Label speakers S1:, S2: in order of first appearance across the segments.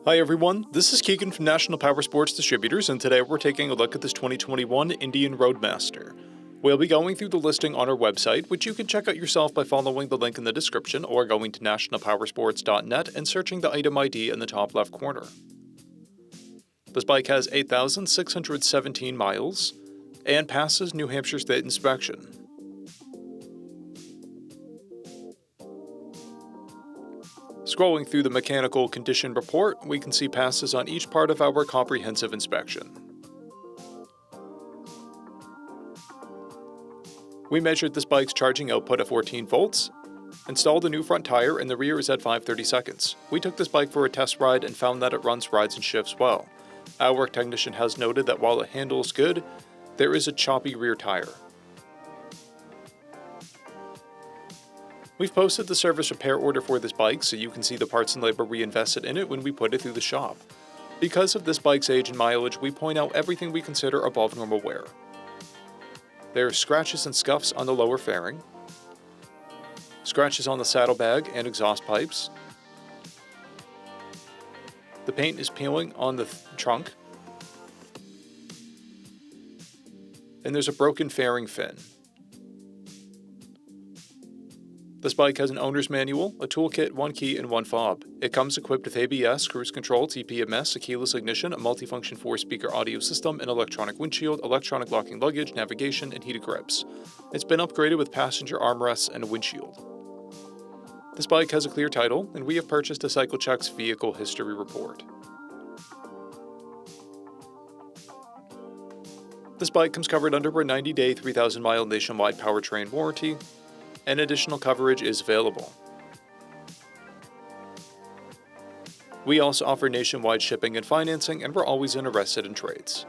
S1: Hi everyone, this is Keegan from National Powersports Distributors, and today we're taking a look at this 2021 Indian ROADMASTER. We'll be going through the listing on our website, which you can check out yourself by following the link in the description or going to nationalpowersports.net and searching the item ID in the top left corner. This bike has 8,617 miles and passes New Hampshire State inspection. Scrolling through the mechanical condition report, we can see passes on each part of our comprehensive inspection. We measured this bike's charging output at 14 volts, installed a new front tire, and the rear is at 5:30 seconds. We took this bike for a test ride and found that it runs, rides, and shifts well. Our technician has noted that while it handles good, there is a choppy rear tire. We've posted the service repair order for this bike so you can see the parts and labor we invested in it when we put it through the shop. Because of this bike's age and mileage, we point out everything we consider above normal wear. There are scratches and scuffs on the lower fairing, scratches on the saddlebag and exhaust pipes. The paint is peeling on the trunk, and there's a broken fairing fin. This bike has an owner's manual, a toolkit, one key, and one fob. It comes equipped with ABS, cruise control, TPMS, a keyless ignition, a multifunction 4-speaker audio system, an electronic windshield, electronic locking luggage, navigation, and heated grips. It's been upgraded with passenger armrests and a windshield. This bike has a clear title, and we have purchased a CycleCheck's vehicle history report. This bike comes covered under a 90-day, 3,000-mile nationwide powertrain warranty, and additional coverage is available. We also offer nationwide shipping and financing, and we're always interested in trades.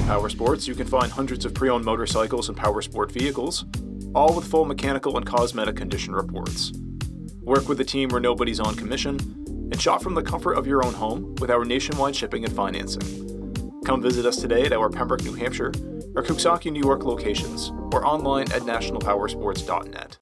S1: Powersports, you can find hundreds of pre-owned motorcycles and powersport vehicles, all with full mechanical and cosmetic condition reports. Work with a team where nobody's on commission, and shop from the comfort of your own home with our nationwide shipping and financing. Come visit us today at our Pembroke, New Hampshire, or Coxsackie, New York locations, or online at nationalpowersports.net.